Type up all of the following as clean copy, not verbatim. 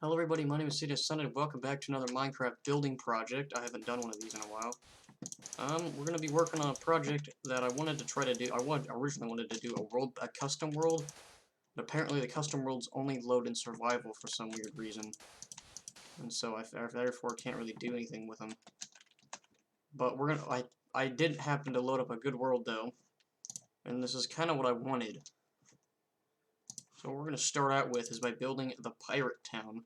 Hello everybody, my name is Cedar Sun and welcome back to another Minecraft building project. I haven't done one of these in a while. We're going to be working on a project that I wanted to try to do. Originally wanted to do a custom world, but apparently the custom worlds only load in survival for some weird reason. And so I therefore can't really do anything with them. But I did happen to load up a good world though, and this is kind of what I wanted. So what we're going to start out with is by building the pirate town.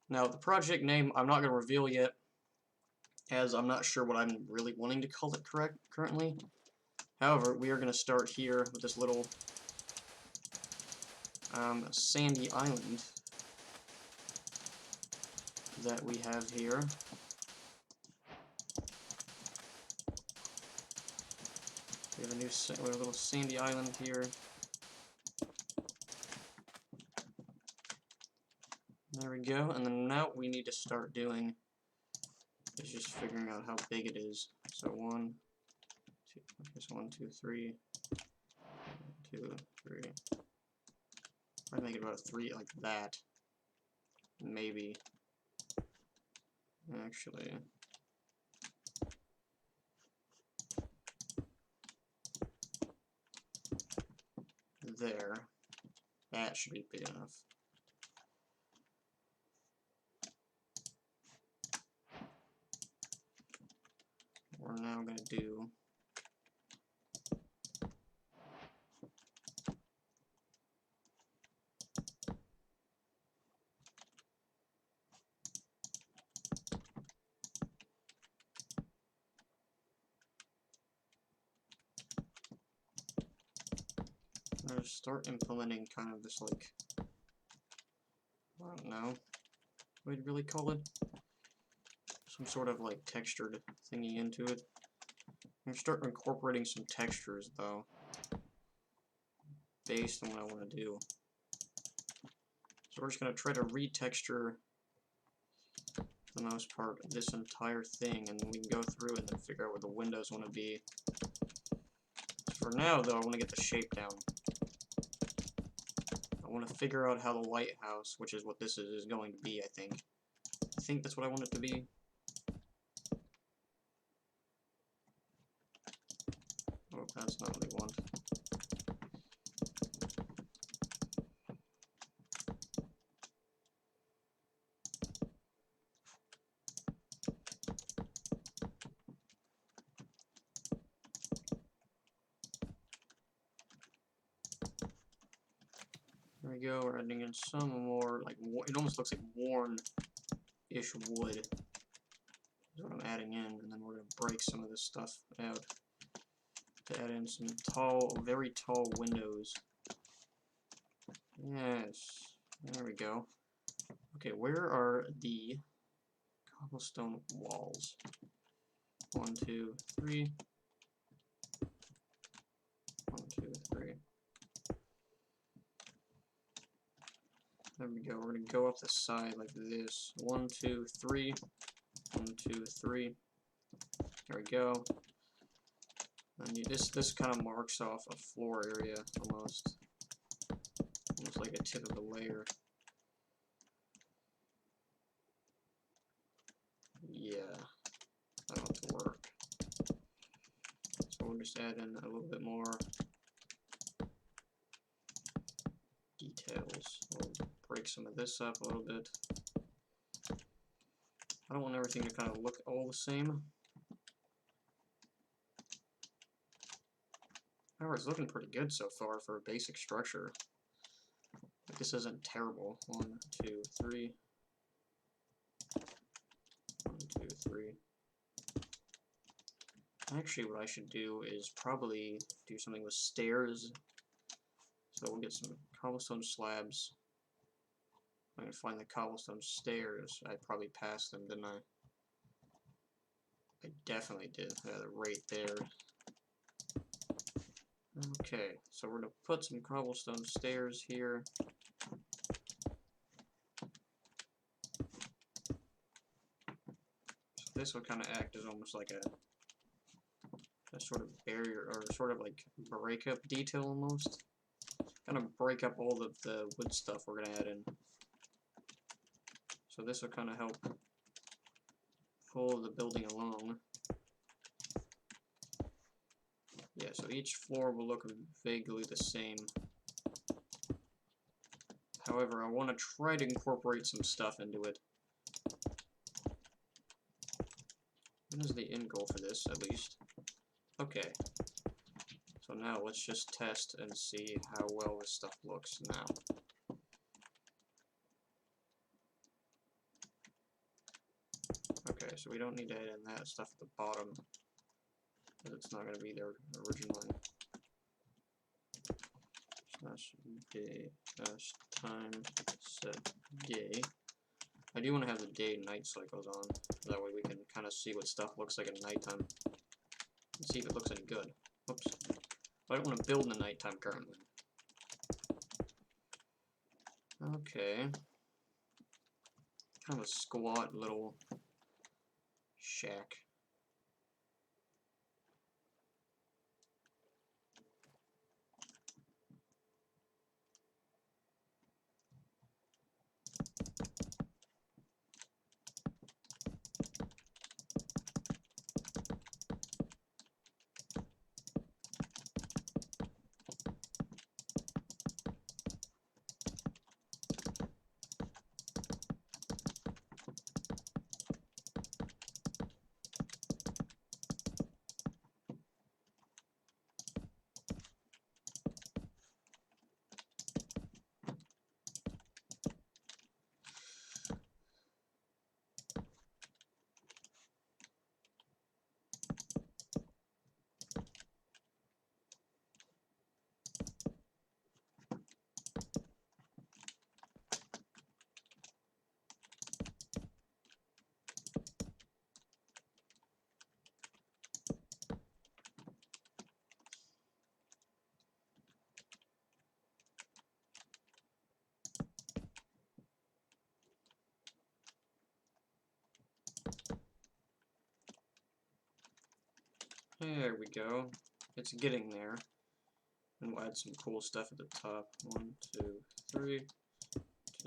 Now, the project name I'm not going to reveal yet, as I'm not sure what I'm really wanting to call it currently. However, we are going to start here with this little sandy island that we have here. We have a little sandy island here. There we go, and then now what we need to start doing is just figuring out how big it is. So 1, 2, okay, so 1, 2, 3, 1, 2, 3. I'd make it about a 3 like that. Maybe. Actually. There. That should be big enough. We're now going to do I'm going to start implementing kind of this, like, I don't know what you'd really call it, some sort of like textured thingy into it. I'm going to start incorporating some textures though, based on what I want to do. So we're just going to try to retexture, for the most part, this entire thing, and then we can go through and then figure out where the windows want to be. For now though, I want to get the shape down. I want to figure out how the lighthouse, which is what this is going to be, I think. I think that's what I want it to be. Oh, that's not what I want. There we go, we're adding in some more, like, it almost looks like worn-ish wood. Is what I'm adding in, and then we're going to break some of this stuff out to add in some tall, very tall windows. Yes, there we go. Okay, where are the cobblestone walls? 1, 2, 3. 1, 2, 3. There we go. We're going to go up the side like this. 1, 2, 3. 1, 2, 3. There we go. And this kind of marks off a floor area almost. Almost like a tip of the layer. Yeah, that ought to work. So we'll just add in a little bit more details. We'll break some of this up a little bit. I don't want everything to kind of look all the same. However, it's looking pretty good so far for a basic structure. Like, this isn't terrible. 1, 2, 3. 1, 2, 3. Actually, what I should do is probably do something with stairs. So we'll get some cobblestone slabs. I'm going to find the cobblestone stairs. I probably passed them, didn't I? I definitely did. Yeah, they're right there. Okay, so we're going to put some cobblestone stairs here. So this will kind of act as almost like a sort of barrier, or sort of like break-up detail almost. Kind of break up all of the wood stuff we're going to add in. So this will kind of help pull the building along. Yeah, so each floor will look vaguely the same. However, I want to try to incorporate some stuff into it. What is the end goal for this, at least? Okay. So now let's just test and see how well this stuff looks now. Okay, so we don't need to add in that stuff at the bottom, because it's not going to be there originally. Slash day dash time set day. I do want to have the day and night cycles on. That way we can kind of see what stuff looks like at nighttime. And see if it looks any good. Oops. I don't want to build in the nighttime currently. Okay. Kind of a squat little shack. There we go. It's getting there. And we'll add some cool stuff at the top. 1, 2, 3.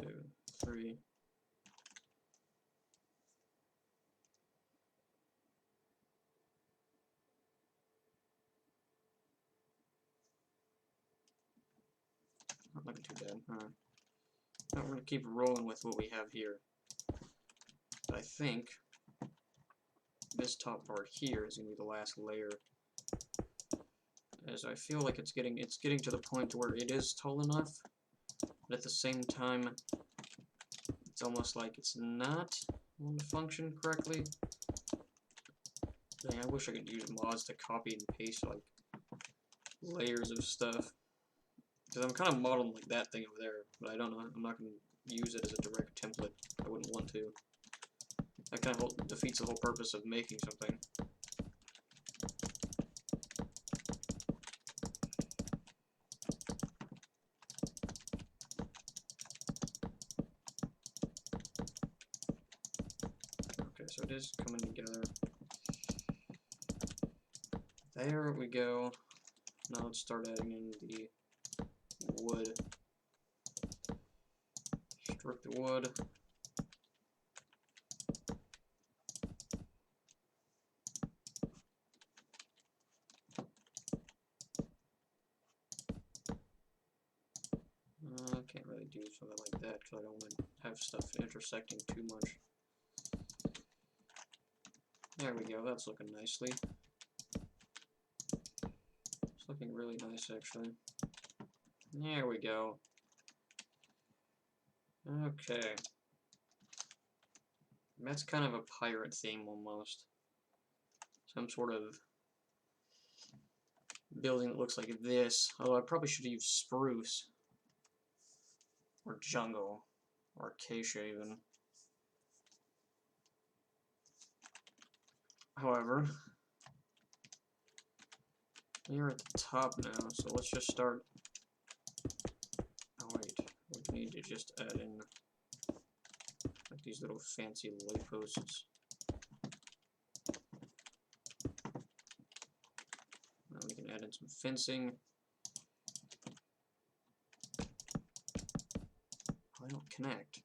2, 3. Not looking too bad. Alright. Now we're going to keep rolling with what we have here. But I think this top part here is going to be the last layer. As I feel like it's getting to the point where it is tall enough, but at the same time, it's almost like it's not going to function correctly. Dang, I wish I could use mods to copy and paste like layers of stuff. Because I'm kind of modeling like that thing over there, but I don't know. I'm not going to use it as a direct template. I wouldn't want to. That kind of defeats the whole purpose of making something. Okay, so it is coming together. There we go. Now let's start adding in the wood. Strip the wood. I can't really do something like that because I don't want to have stuff intersecting too much. There we go, that's looking nicely. It's looking really nice actually. There we go. Okay. That's kind of a pirate theme almost. Some sort of building that looks like this. Although I probably should have used spruce. Or jungle. Or acacia even. However, we're at the top now, so let's just start. Oh wait, we need to just add in like these little fancy light posts. Now we can add in some fencing. Oh, they don't connect.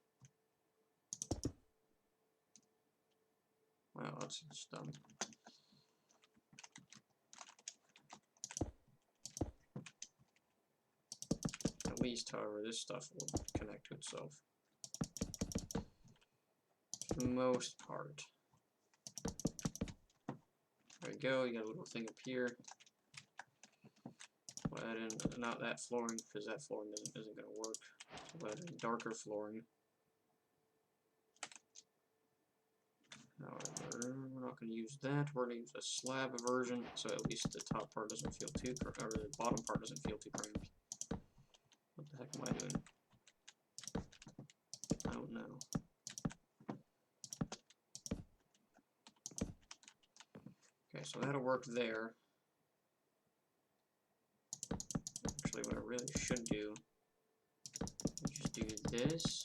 Oh, that's dumb. At least, however, this stuff will connect to itself. For the most part. There we go, you got a little thing up here. We'll add in, not that flooring, because that flooring isn't going to work. So we'll add in darker flooring. However, we're not going to use that. We're going to use a slab version, so at least the top part doesn't feel too, or the bottom part doesn't feel too cramped. What the heck am I doing? I don't know. Okay, so that'll work there. Actually, what I really should do is just do this.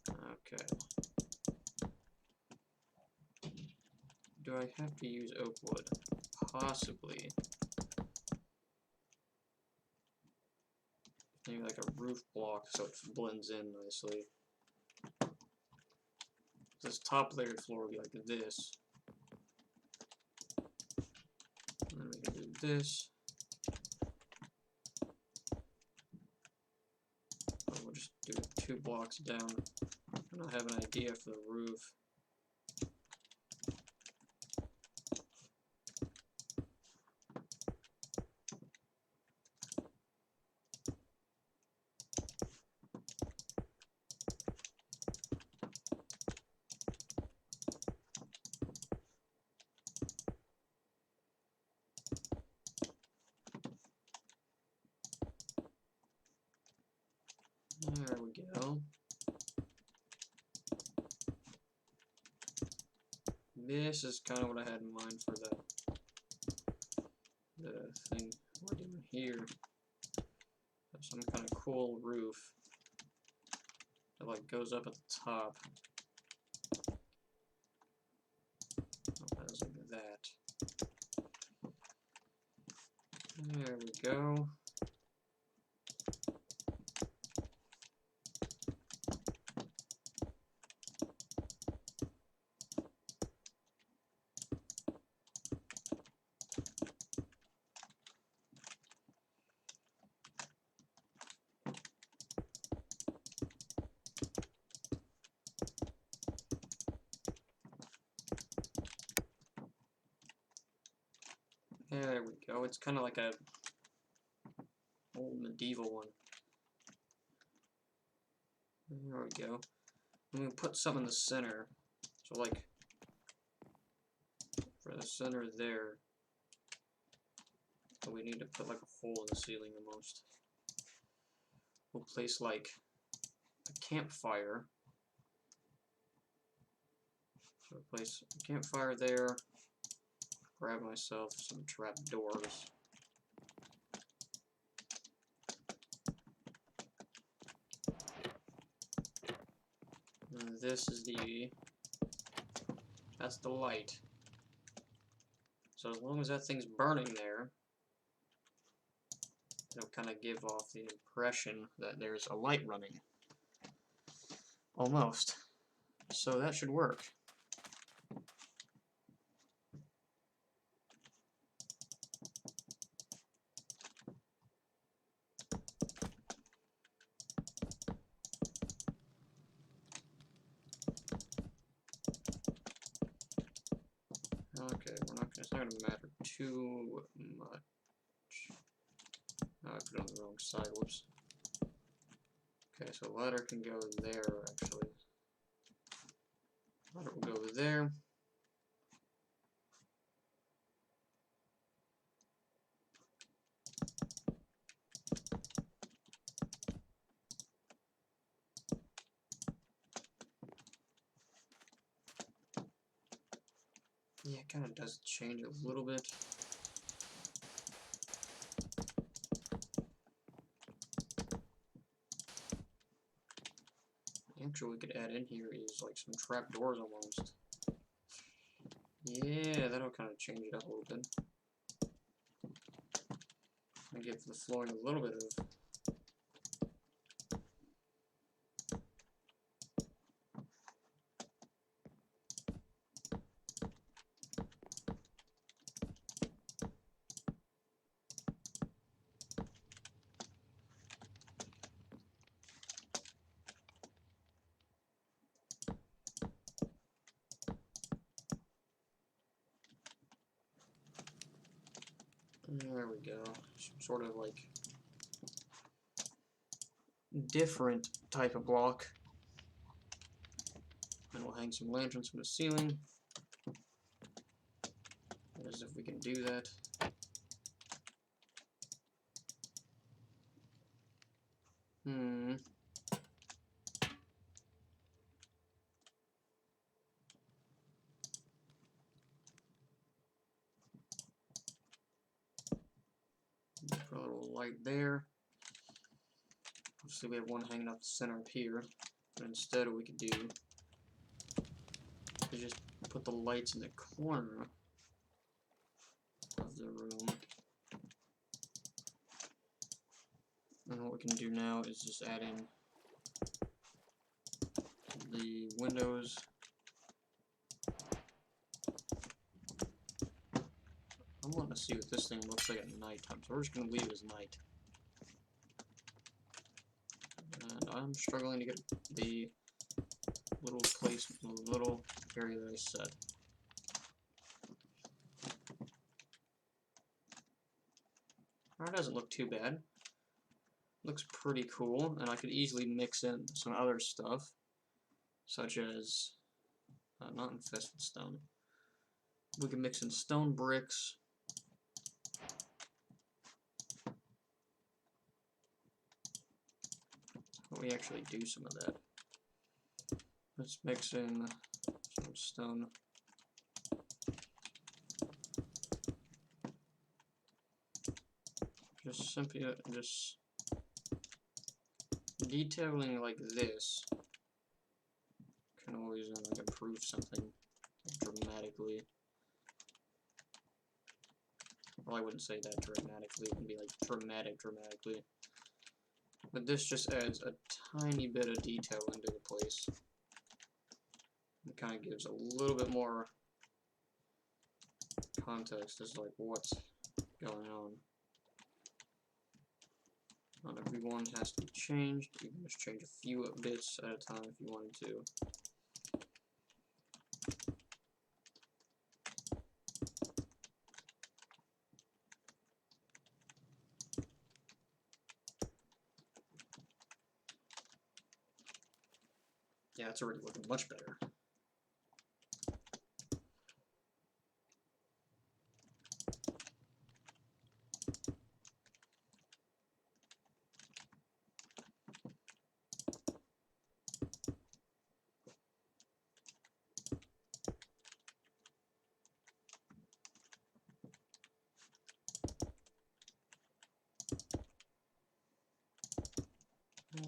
Okay. Do I have to use oak wood? Possibly. Maybe like a roof block so it blends in nicely. This top layered floor will be like this. And then we can do this. Oh, we'll just do 2 blocks down. And I'll have an idea for the roof. There we go. This is kind of what I had in mind for the thing we're doing here. Some kind of cool roof that like goes up at the top. That is like that. There we go. There we go. It's kind of like a old medieval one. There we go. I'm gonna put some in the center. So like for the center there, but we need to put like a hole in the ceiling almost. We'll place like a campfire. So I'll place a campfire there. Grab myself some trapdoors. And this is that's the light. So as long as that thing's burning there, it'll kind of give off the impression that there's a light running. Almost. So that should work. Okay, it's not gonna matter too much. Oh, I put it on the wrong side, whoops. Okay, so ladder can go there, actually. Ladder will go there. Yeah, it kind of does change a little bit. Actually, we could add in here is like some trapdoors almost. Yeah, that'll kind of change it up a little bit. And give the flooring a little bit of we go. Some sort of like different type of block. And we'll hang some lanterns from the ceiling. As if we can do that. Put a little light there. Obviously we have one hanging up the center up here. But instead what we could do is just put the lights in the corner of the room. And what we can do now is just add in the windows. I'm wanting to see what this thing looks like at nighttime, so we're just going to leave it as night. And I'm struggling to get the little place, little area that I set. That doesn't look too bad. Looks pretty cool, and I could easily mix in some other stuff, such as, not infested stone. We can mix in stone bricks. We actually do some of that. Let's mix in some stone. Just simply, just detailing like this can always like improve something dramatically. Well, I wouldn't say that dramatically. It would be like dramatically. But this just adds a tiny bit of detail into the place. It kind of gives a little bit more context as to like what's going on. Not every one has to be changed. You can just change a few bits at a time if you wanted to. Yeah, it's already looking much better.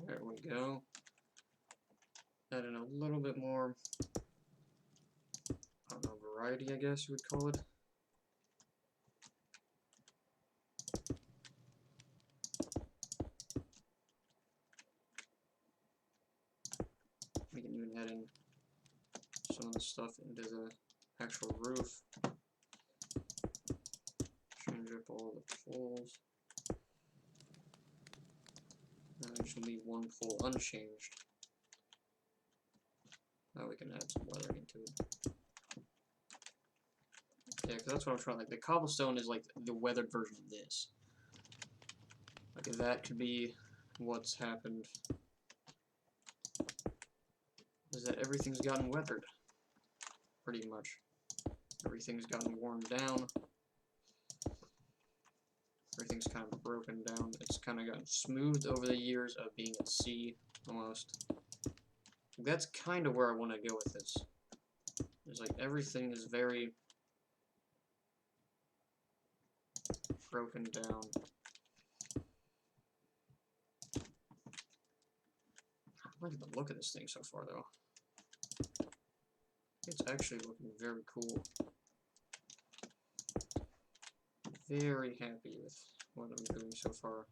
There we go. Add in a little bit more, I don't know, variety, I guess you would call it. We can even add in some of the stuff into the actual roof. Change up all the poles. And just leave one pole unchanged. Now we can add some weathering into it. Yeah, because that's what I'm trying. Like the cobblestone is like the weathered version of this. Like that could be what's happened. Is that everything's gotten weathered. Pretty much. Everything's gotten worn down. Everything's kind of broken down. It's kind of gotten smoothed over the years of being at sea, almost. That's kind of where I want to go with this. It's like everything is very broken down. I like the look of this thing so far, though. It's actually looking very cool. Very happy with what I'm doing so far.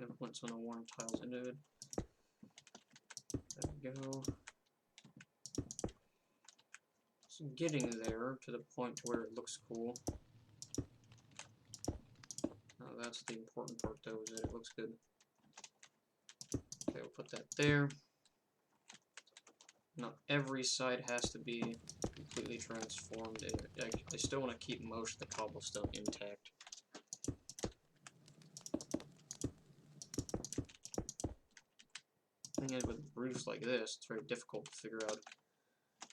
Kind of put some of the warm tiles into it. There we go. It's getting there to the point where it looks cool. That's the important part though, is that it looks good. Okay, we'll put that there. Not every side has to be completely transformed. I still want to keep most of the cobblestone intact. The thing is, with roofs like this, it's very difficult to figure out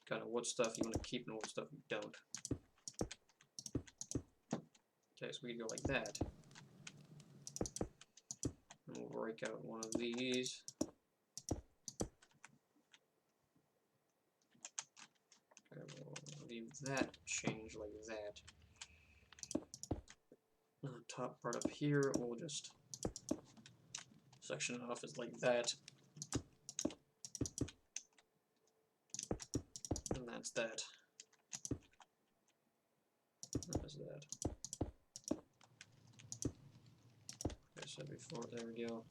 kind of what stuff you want to keep and what stuff you don't. Okay, so we can go like that. And we'll break out one of these. Okay, we'll leave that change like that. And the top part up here, we'll just section it off as like that. And that's that. That's that. Like I said before, there we go.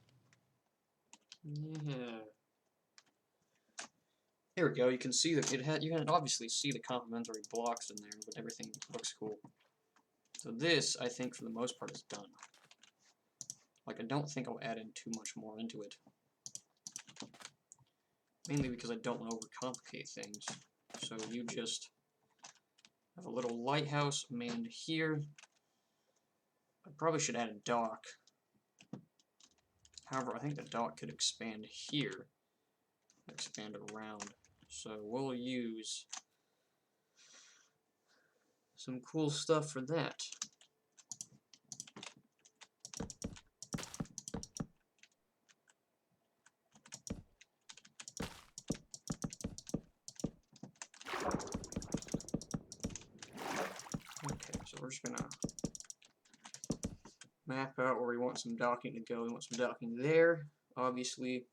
Yeah. There we go. You can see that it had. You can obviously see the complementary blocks in there, but everything looks cool. So this, I think, for the most part, is done. Like, I don't think I'll add in too much more into it. Mainly because I don't want to overcomplicate things. So you just have a little lighthouse manned here. I probably should add a dock. However, I think the dock could expand here. Expand around. So we'll use some cool stuff for that. Okay, so we're just gonna map out where we want some docking to go. We want some docking there. Obviously,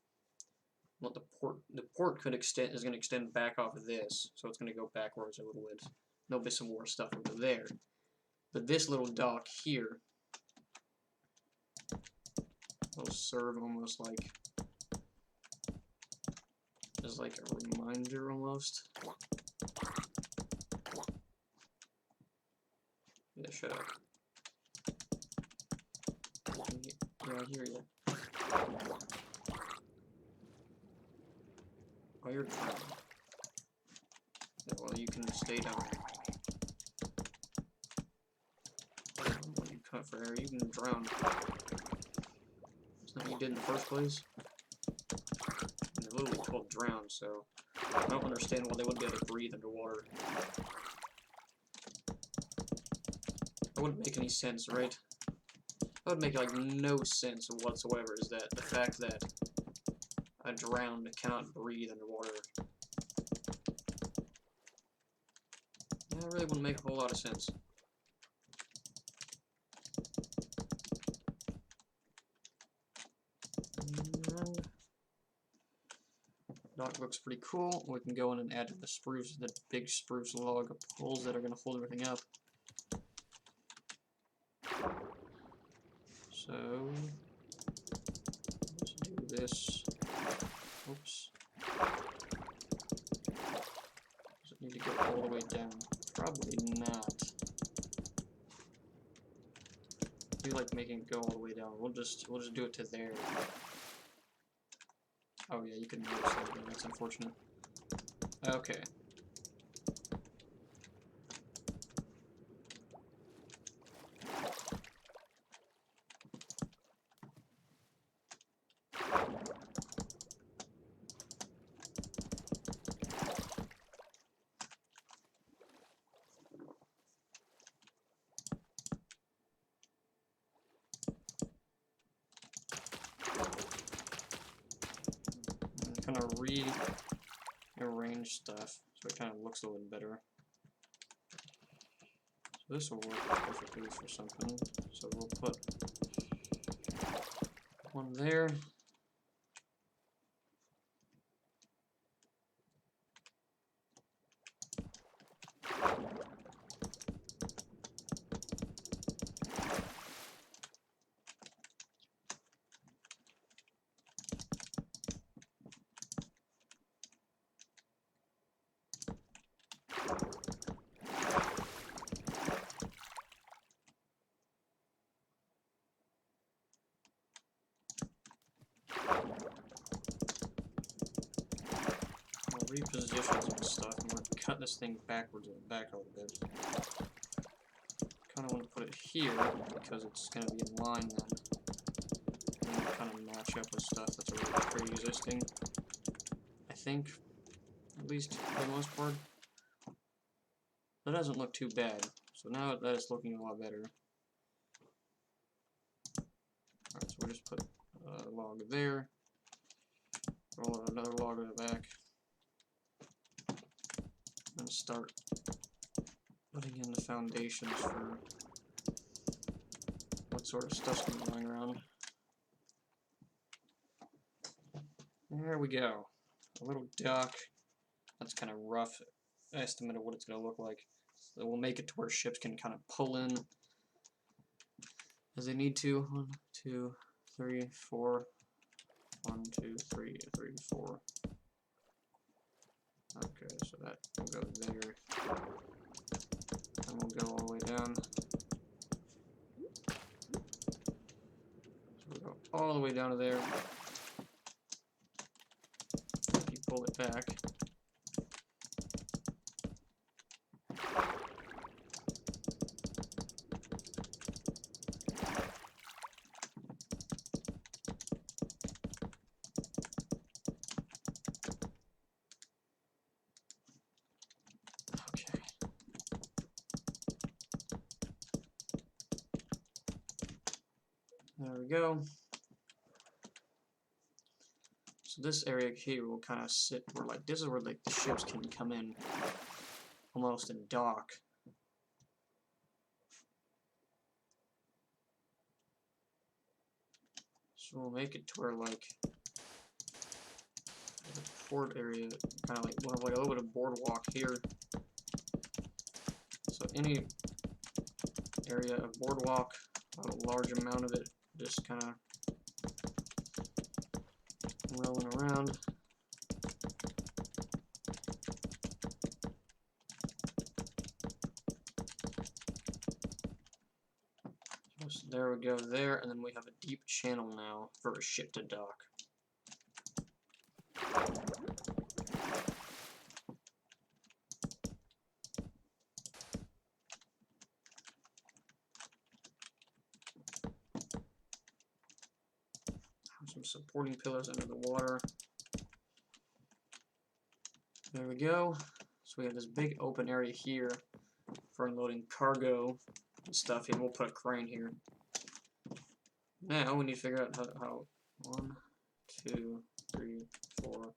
want the port could extend is going to extend back off of this, so it's going to go backwards a little bit. There'll be some more stuff over there. But this little dock here will serve almost like as like a reminder almost. Yeah, shut up. Yeah, I hear you. Oh, you're drowning. Yeah, well, you can stay down there. When you cut for air, you can drown. Isn't that what you did in the first place? And they're literally called drown, so I don't understand why they wouldn't be able to breathe underwater. That wouldn't make any sense, right? That would make like no sense whatsoever, is that the fact that a drowned cannot breathe underwater. Yeah, it really wouldn't make a whole lot of sense. And dock looks pretty cool. We can go in and add the big spruce log poles that are going to hold everything up. So let's do this. Oops. Does it need to go all the way down? Probably not. I do like making it go all the way down. We'll just do it to there. Oh yeah, you can move something. That's unfortunate. Okay. Kind of rearrange stuff so it kind of looks a little better. So this will work perfectly for something. So we'll put one there. reposition some stuff. I'm going to cut this thing backwards and back a little bit. Kind of want to put it here because it's going to be in line then. And kind of match up with stuff that's already pre-existing. I think, at least for the most part. That doesn't look too bad. So now that is looking a lot better. Alright, so we'll just put a log there. Roll another log in the back. And start putting in the foundations for what sort of stuff's going to be lying around. There we go. A little dock. That's kind of rough estimate of what it's going to look like. So we'll make it to where ships can kind of pull in as they need to. 1, 2, 3, 4. 1, 2, 3, 3, 4. Okay, so that will go there. And we'll go all the way down. So we'll go all the way down to there. If you pull it back. There we go. So this area here will kind of sit where, like, this is where, like, the ships can come in almost and dock. So we'll make it to where, like, the port area, kind of like, we'll have like a little bit of boardwalk here. So any area of boardwalk, a large amount of it, just kind of rolling around. So there we go there, and then we have a deep channel now for a ship to dock. Some supporting pillars under the water. There we go. So we have this big open area here for unloading cargo and stuff. And we'll put a crane here. Now we need to figure out how 1, 2, 3, 4.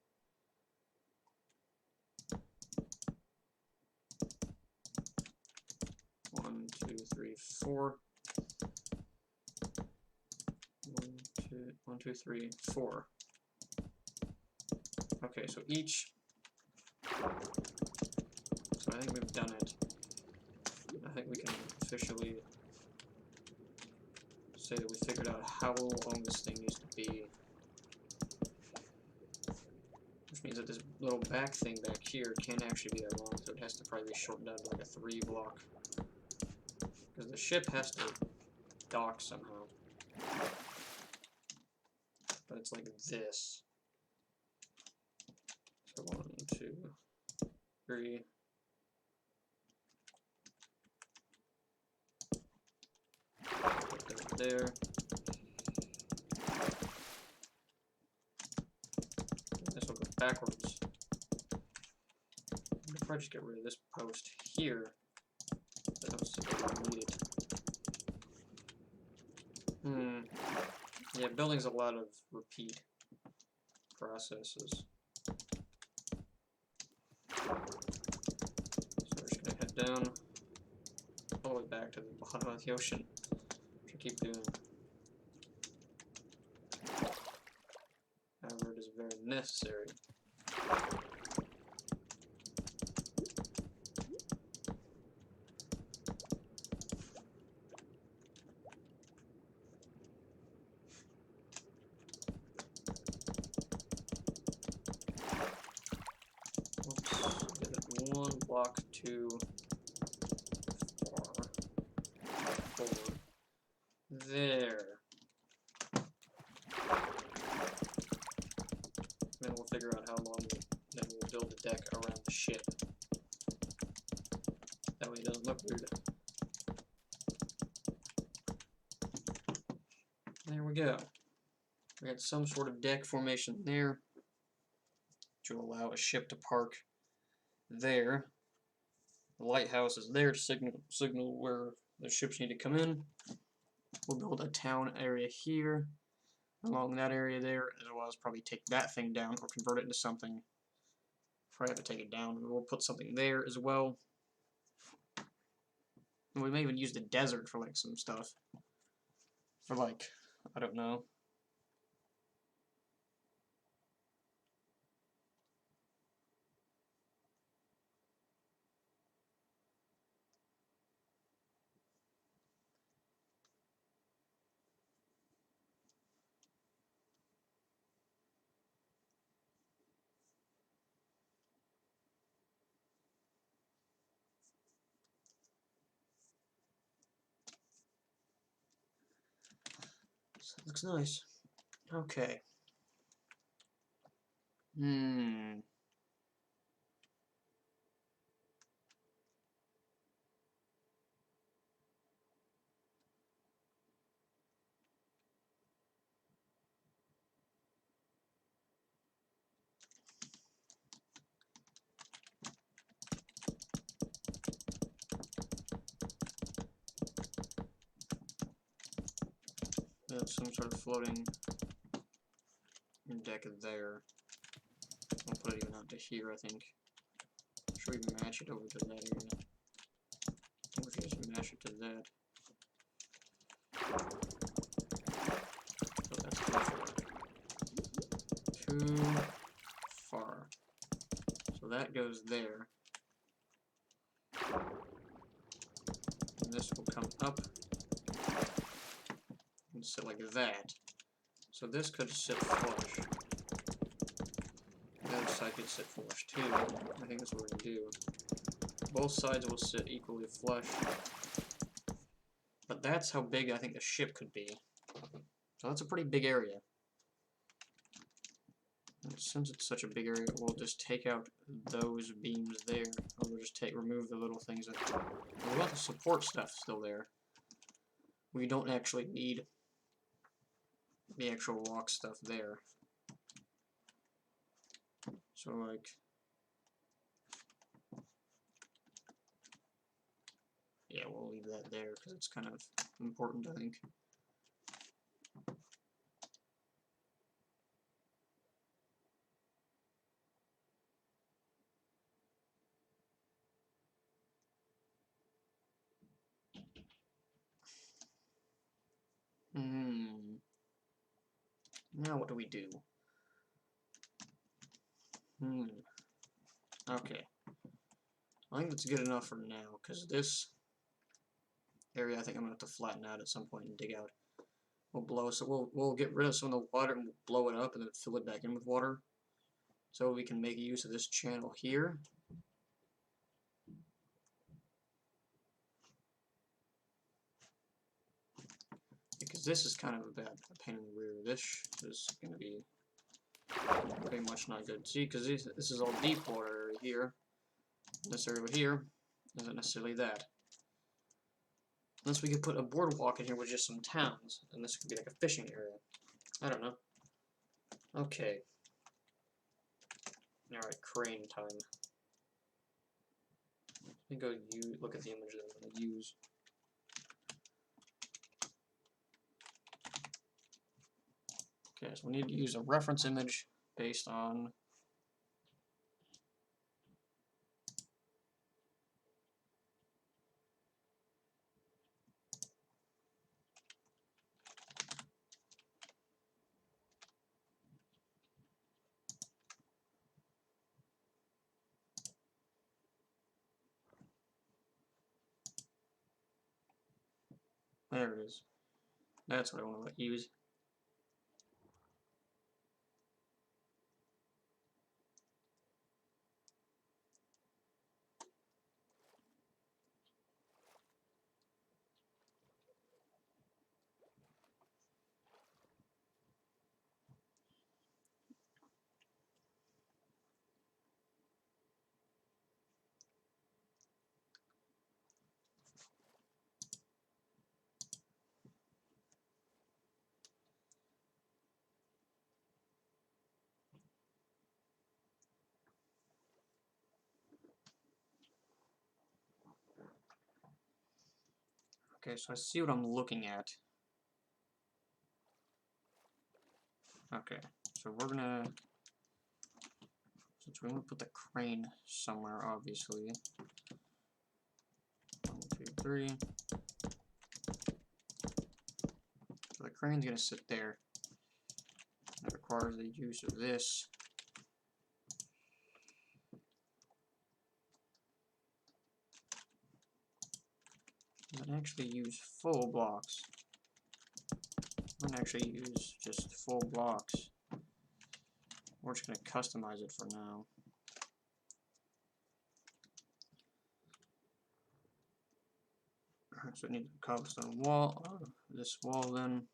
One, 2, 3, 4. 1, 2, 3, 4. Okay, so each. So I think we've done it. I think we can officially say that we figured out how long this thing needs to be. Which means that this little back thing back here can't actually be that long, so it has to probably be shortened down to like a 3 block. Because the ship has to dock somehow. But it's like this. So 1, 2, 3. Put that there. This will go backwards. I'll probably just get rid of this post here. I don't see why we need it. Yeah, building's a lot of repeat processes. So we're just gonna head down all the way back to the bottom of the ocean, which I keep doing. However, it is very necessary. Block too far forward. There. Then we'll figure out how long then we'll build the There we go. We got some sort of deck formation there to allow a ship to park there. The lighthouse is there to signal where the ships need to come in. We'll build a town area here, along that area there, as well as probably take that thing down or convert it into something. Probably have to take it down. We'll put something there as well. And we may even use the desert for like some stuff. For like, I don't know. So it looks nice. Okay. We have some sort of floating deck there. I'll put it even out to here, I think. Should we match it over to that area? Or should we just match it to that? Oh, that's too far. So that goes there. And this will come up and sit like that. So this could sit flush. The other side could sit flush too. I think that's what we're going to do. Both sides will sit equally flush. But that's how big I think the ship could be. So that's a pretty big area. And since it's such a big area, we'll just take out those beams there. Or we'll just remove the little things that... We want the support stuff still there. We don't actually need the actual rock stuff there. So, like... Yeah, we'll leave that there, because it's kind of important, I think. Now what do we do? Okay. I think that's good enough for now, because this area I think I'm going to have to flatten out at some point and dig out. We'll blow, so we'll get rid of some of the water and we'll blow it up and then fill it back in with water. So we can make use of this channel here. Because this is kind of a pain in the rear. This is going to be pretty much not good. See, because this is all deep water here. This area over here isn't necessarily that. Unless we could put a boardwalk in here with just some towns, and this could be like a fishing area. I don't know. Okay. Alright, crane time. Let me go look at the image that I'm going to use. Okay, so we need to use a reference image based on there it is. That's what I want to use. Okay, so I see what I'm looking at. Okay, so we're gonna, since we're gonna put the crane somewhere, obviously. 1, 2, 3. So the crane's gonna sit there. That requires the use of this. I'm gonna actually use full blocks. I'm gonna actually use just full blocks. We're just gonna customize it for now. Alright, so we need a cobblestone wall. This wall then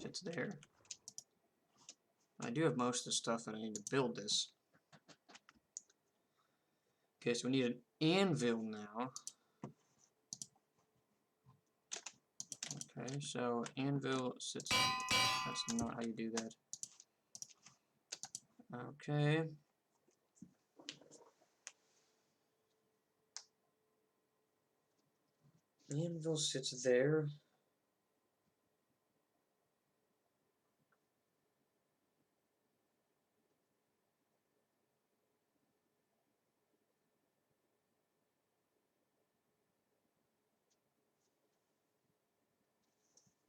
sits there. I do have most of the stuff that I need to build this. Okay, so we need an anvil now. Okay, so anvil sits. That's not how you do that. Okay. The anvil sits there.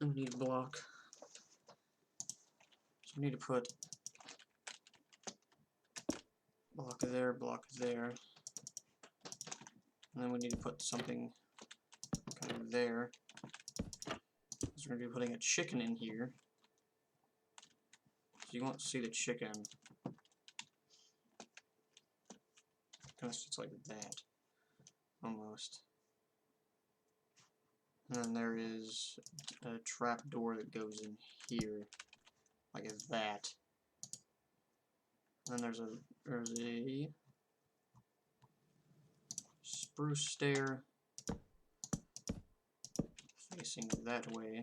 We need a block. So we need to put block there, block there. And then we need to put something kind of there. So we're going to be putting a chicken in here. So you won't see the chicken. Kind of sits like that. Almost. And then there is a trap door that goes in here. Like that. And then there's a spruce stair facing that way.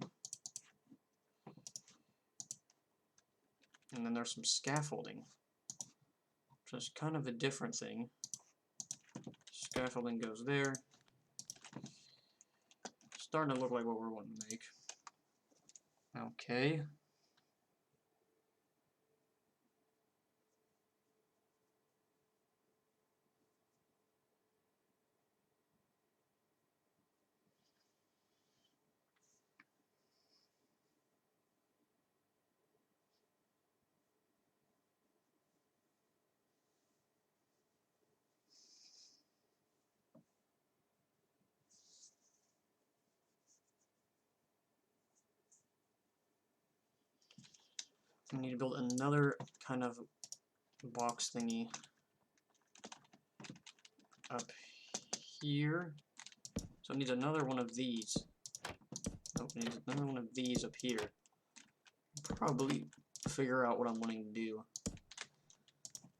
And then there's some scaffolding, which is kind of a different thing. Scaffolding goes there. Starting to look like what we're wanting to make. Okay. We need to build another kind of box thingy up here. So it needs another one of these. Nope, it needs another one of these up here. Probably figure out what I'm wanting to do.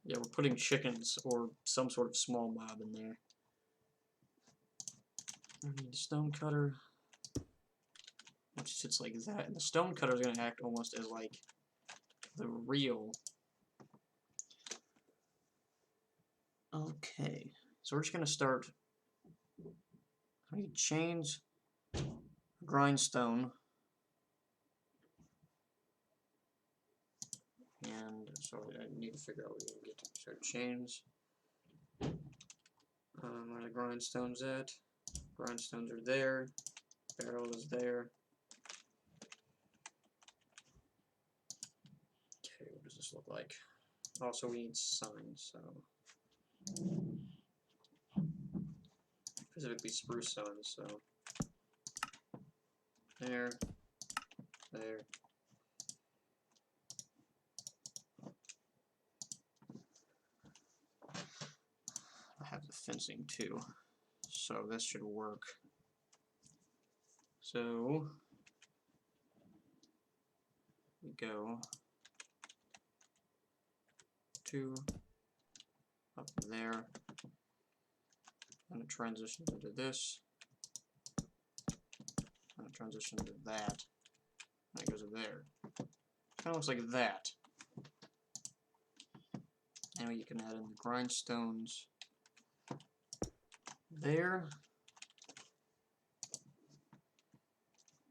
Yeah, we're putting chickens or some sort of small mob in there. I need a stone cutter, which sits like that. And the stone cutter is going to act almost as like the real. Okay, so we're just going to start. I need chains, grindstone, and so I need to figure out what we're going to get. So chains, where the grindstones at? Grindstones are there, barrel is there. Okay, what does this look like? Also, we need signs, so specifically spruce signs, so there. I have the fencing too, so this should work. So we go 2 up there, and it transitions into this, and it transitions to that, and it goes there. Kind of looks like that. Anyway, you can add in the grindstones there.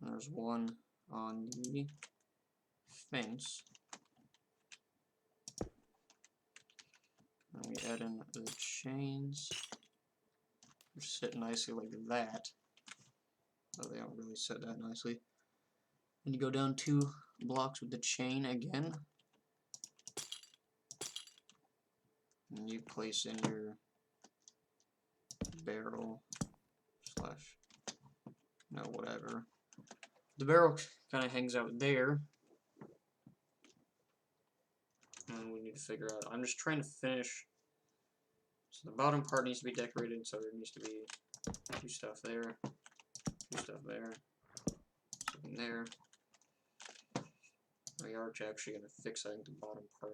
There's one on the fence. And we add in the chains. They sit nicely like that. Oh, they don't really sit that nicely. And you go down 2 blocks with the chain again. And you place in your barrel slash, no, whatever. The barrel kind of hangs out there. And we need to figure out, I'm just trying to finish. So the bottom part needs to be decorated, so there needs to be 2 stuff there, 2 stuff there, something there. We are actually going to fix, I think, the bottom part.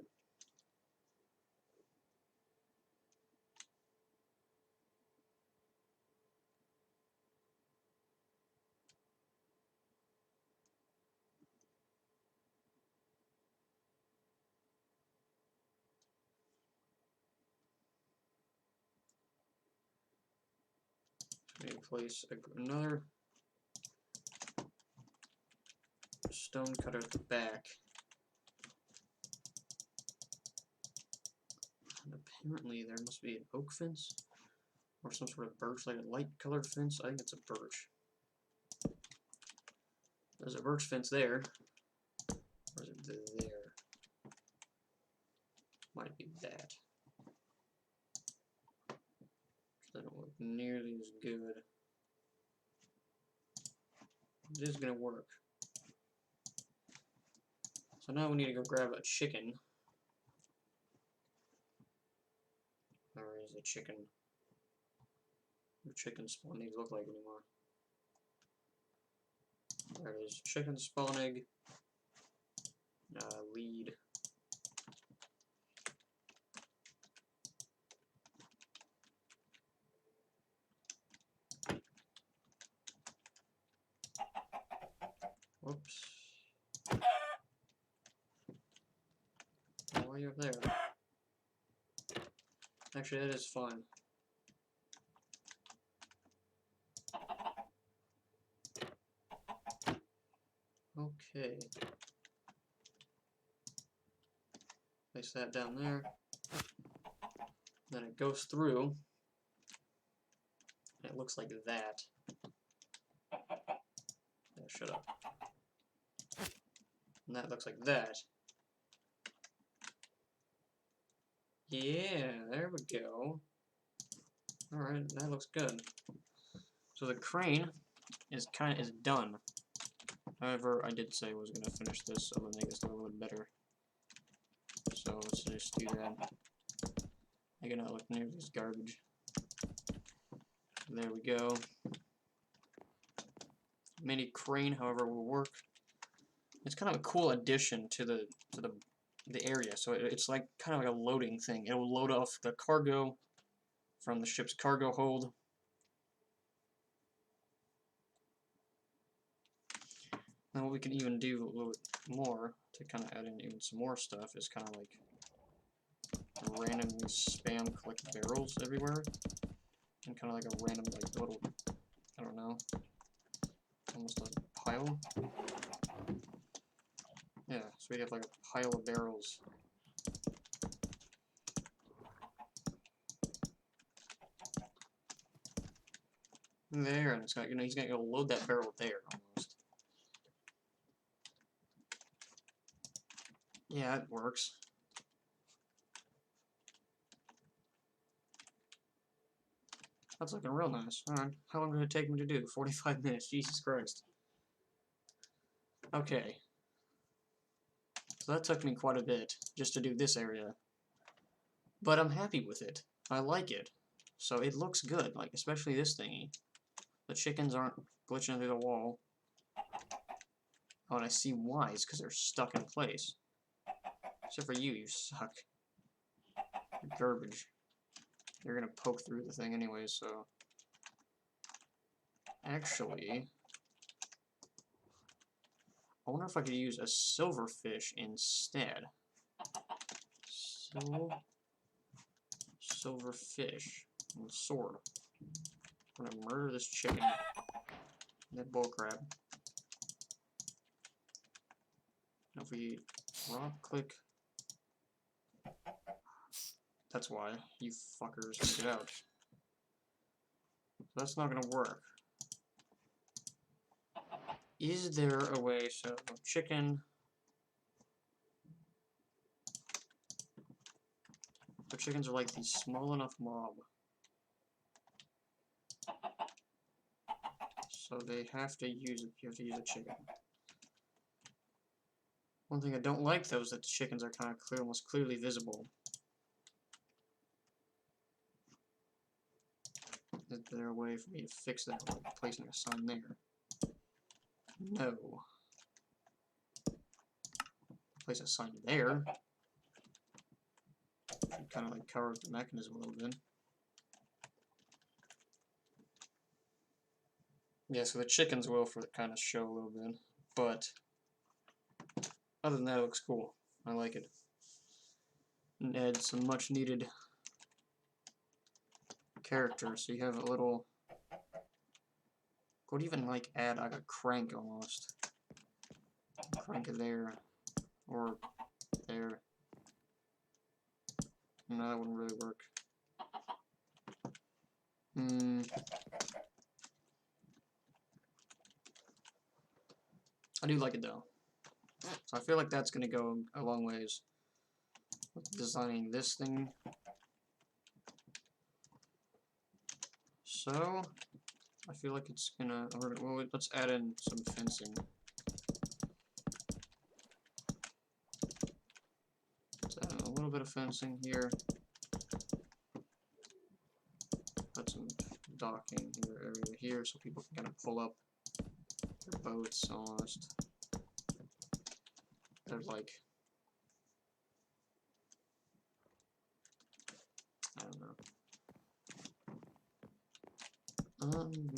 Maybe place another stone cutter at the back. And apparently there must be an oak fence or some sort of birch, like a light colored fence. I think it's a birch. There's a birch fence there. Or is it there? Might be that. They don't look nearly as good. It is gonna work. So now we need to go grab a chicken. Where is the chicken? What chicken spawn eggs look like anymore? There it is. Chicken spawn egg. Lead. Whoops. Why are you up there? Actually, that is fine. Okay. Place that down there. Then it goes through. And it looks like that. Yeah, shut up. And that looks like that. Yeah, there we go. Alright, that looks good. So the crane is done. However, I did say I was gonna finish this, so I'm gonna make this a little bit better. So let's just do that. I cannot look near this garbage. There we go. Mini crane, however, will work. It's kind of a cool addition to the area. So it's like kind of like a loading thing. It will load off the cargo from the ship's cargo hold. Now what we can even do a little bit more to kind of add in even some more stuff is kind of like randomly spam collect barrels everywhere, and kind of like a random like little, I don't know, almost like a pile. Yeah, so we have like a pile of barrels. There, and it's got, he's gonna go load that barrel there almost. Yeah, it works. That's looking real nice. Alright, how long did it take me to do? 45 minutes, Jesus Christ. Okay. So that took me quite a bit, just to do this area. But I'm happy with it. I like it. So it looks good, like, especially this thingy. The chickens aren't glitching through the wall. Oh, and I see why. It's because they're stuck in place. Except for you, you suck. You're garbage. You're gonna poke through the thing anyway, so... Actually... I wonder if I could use a silverfish instead. Silverfish. And a sword. I'm gonna murder this chicken. That bullcrap. If we click, that's why, you fuckers, get out. That's not gonna work. Is there a way, so chicken, the chickens are like the small enough mob. So they have to use it, you have to use a chicken. One thing I don't like though is that the chickens are kind of clear, almost clearly visible. Is there a way for me to fix that, like placing a sign there? No. Place a sign there. Kind of like cover up the mechanism a little bit. Yeah, so the chickens will for kind of show a little bit, but other than that, it looks cool. I like it. And add some much needed character, so you have a little. Could even like add like a crank almost. Crank it there, or there. No, that wouldn't really work. I do like it though. So I feel like that's gonna go a long ways with designing this thing. So I feel like it's gonna. Well, let's add in some fencing. Let's add in a little bit of fencing here. Put some docking here, area here, so people can kind of pull up their boats almost. They're like, I don't know.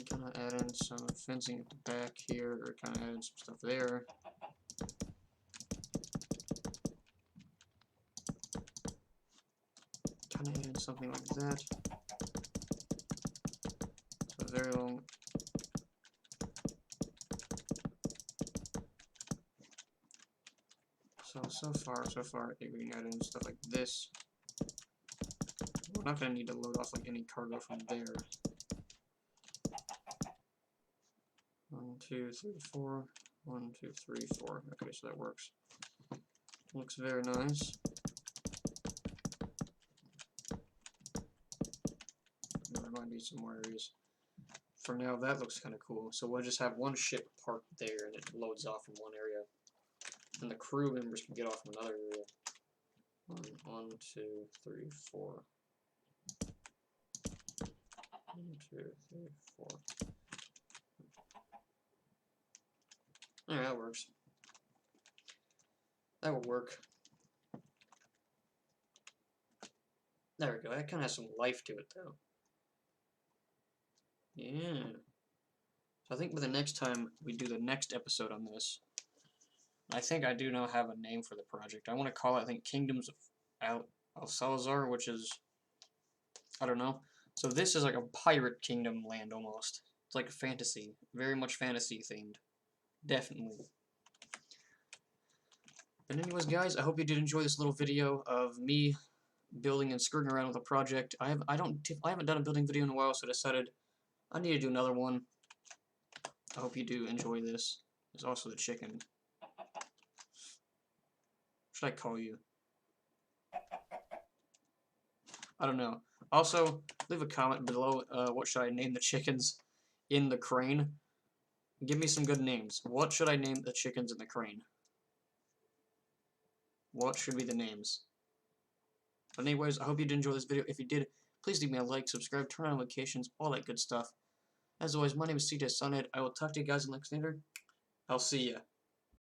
Kind of add in some fencing at the back here, or kind of add in some stuff there. Kind of add in something like that. So very long. So far, I think we can add in stuff like this. We're not going to need to load off like any cargo from there. 1, 2, 3, 4. 1, 2, 3, 4. Okay, so that works. Looks very nice. There might be some more areas. For now, that looks kind of cool. So we'll just have one ship parked there, and it loads off from one area. And the crew members can get off from another area. 1, 2, 3, 4. 1, 2, 3, 4. Alright, that works. That will work. There we go. That kind of has some life to it, though. Yeah. So I think by the next time we do the next episode on this, I think I do now have a name for the project. I want to call it, I think, Kingdoms of Alsalazar, which is, I don't know. So this is like a pirate kingdom land almost. It's like a fantasy, very much fantasy themed, definitely. But anyways, guys, I hope you did enjoy this little video of me building and screwing around with a project. I haven't done a building video in a while, so I decided I need to do another one. I hope you do enjoy this. There's also the chicken. What should I call you? I don't know. Also, leave a comment below, what should I name the chickens in the crane? Give me some good names. What should I name the chickens in the crane? What should be the names? But anyways, I hope you did enjoy this video. If you did, please leave me a like, subscribe, turn on notifications, all that good stuff. As always, my name is CJ Sunhead. I will talk to you guys in the next video. I'll see ya.